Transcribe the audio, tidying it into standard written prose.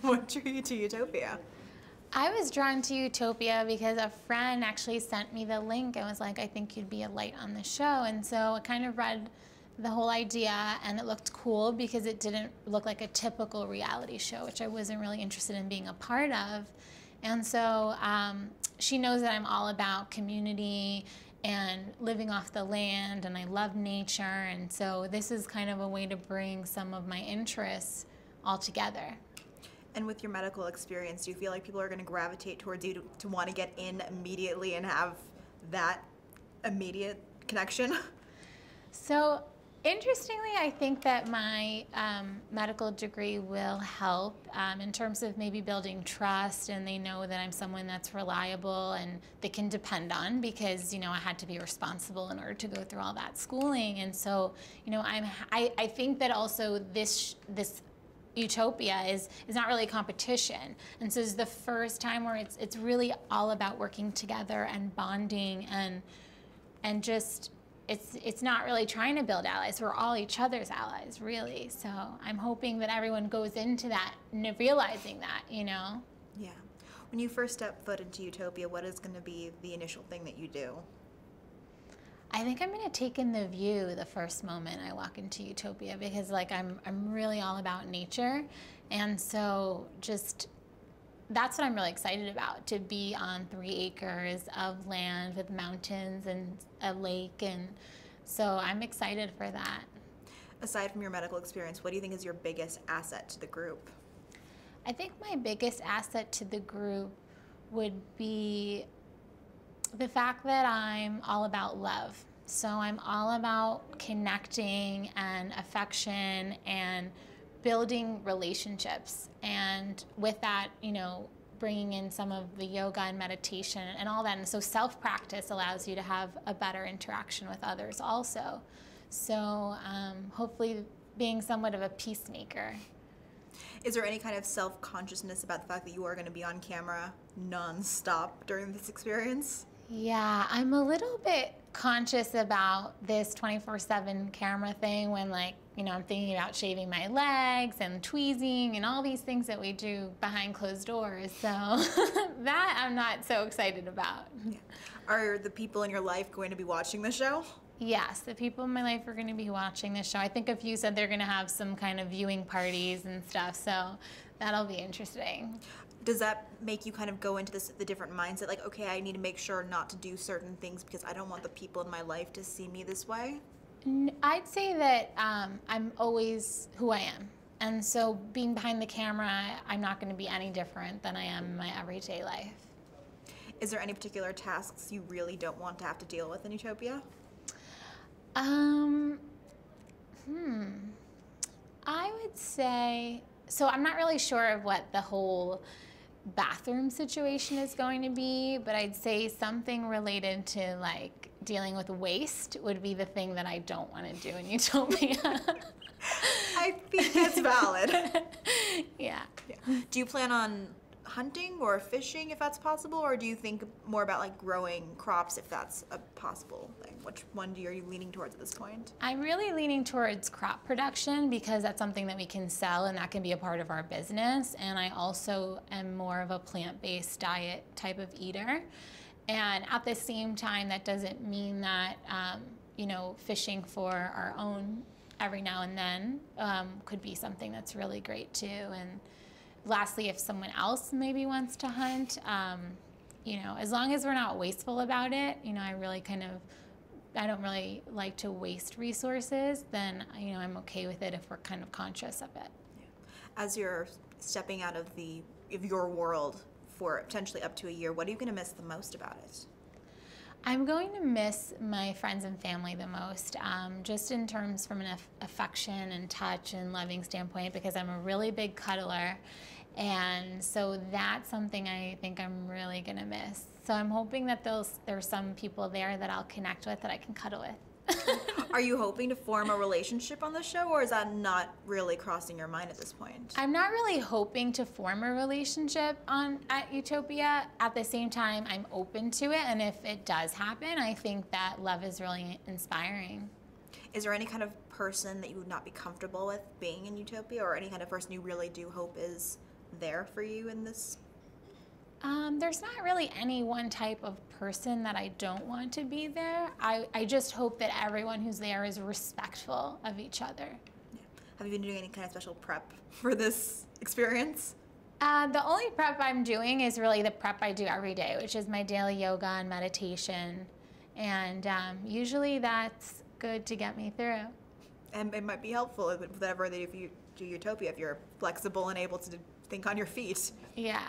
What drew you to Utopia? I was drawn to Utopia because a friend actually sent me the link and was like, I think you'd be a light on the show. And so I kind of read the whole idea, and it looked cool because it didn't look like a typical reality show, which I wasn't really interested in being a part of. And so she knows that I'm all about community and living off the land, and I love nature. And so this is kind of a way to bring some of my interests all together. And with your medical experience, do you feel like people are going to gravitate towards you to want to get in immediately and have that immediate connection? So interestingly, I think that my medical degree will help in terms of maybe building trust, and they know that I'm someone that's reliable and they can depend on, because, you know, I had to be responsible in order to go through all that schooling. And so, you know, I think that also this Utopia is not really a competition, and so it's the first time where it's really all about working together and bonding, and just it's not really trying to build allies. We're all each other's allies, really. So I'm hoping that everyone goes into that realizing that, you know. Yeah. When you first step foot into Utopia, what is going to be the initial thing that you do? I think I'm going to take in the view the first moment I walk into Utopia, because like I'm really all about nature, and so just that's what I'm really excited about, to be on 3 acres of land with mountains and a lake, and so I'm excited for that. Aside from your medical experience, what do you think is your biggest asset to the group? I think my biggest asset to the group would be the fact that I'm all about love. So I'm all about connecting and affection and building relationships. And with that, you know, bringing in some of the yoga and meditation and all that. And so self-practice allows you to have a better interaction with others also. So hopefully being somewhat of a peacemaker. Is there any kind of self-consciousness about the fact that you are going to be on camera non-stop during this experience? Yeah, I'm a little bit conscious about this 24/7 camera thing when, like, you know, I'm thinking about shaving my legs and tweezing and all these things that we do behind closed doors. So that I'm not so excited about. Yeah. Are the people in your life going to be watching the show? Yes, the people in my life are going to be watching this show. I think a few said they're going to have some kind of viewing parties and stuff, so that'll be interesting. Does that make you kind of go into the different mindset, like, okay, I need to make sure not to do certain things because I don't want the people in my life to see me this way? I'd say that I'm always who I am. And so being behind the camera, I'm not going to be any different than I am in my everyday life. Is there any particular tasks you really don't want to have to deal with in Utopia? I would say, so I'm not really sure of what the whole bathroom situation is going to be, but I'd say something related to like dealing with waste would be the thing that I don't want to do in Utopia. I think that's valid. Yeah. Do you plan on hunting or fishing if that's possible, or do you think more about like growing crops if that's a possible thing? Which one are you leaning towards at this point? I'm really leaning towards crop production because that's something that we can sell and that can be a part of our business. And I also am more of a plant-based diet type of eater. And at the same time, that doesn't mean that, you know, fishing for our own every now and then could be something that's really great too. And lastly, if someone else maybe wants to hunt, you know, as long as we're not wasteful about it, you know, I don't really like to waste resources, then, you know, I'm okay with it if we're kind of conscious of it. Yeah. As you're stepping out of your world for potentially up to a year, what are you going to miss the most about it? I'm going to miss my friends and family the most, just in terms from an affection and touch and loving standpoint, because I'm a really big cuddler, and so that's something I think I'm really going to miss. So I'm hoping that there's some people there that I'll connect with that I can cuddle with. Are you hoping to form a relationship on the show, or is that not really crossing your mind at this point? I'm not really hoping to form a relationship at Utopia. At the same time, I'm open to it, and if it does happen, I think that love is really inspiring. Is there any kind of person that you would not be comfortable with being in Utopia, or any kind of person you really do hope is there for you in this? There's not really any one type of person that I don't want to be there. I just hope that everyone who's there is respectful of each other. Yeah. Have you been doing any kind of special prep for this experience? The only prep I'm doing is really the prep I do every day, which is my daily yoga and meditation. And usually that's good to get me through. And it might be helpful with whatever they do if you do Utopia, if you're flexible and able to think on your feet. Yeah.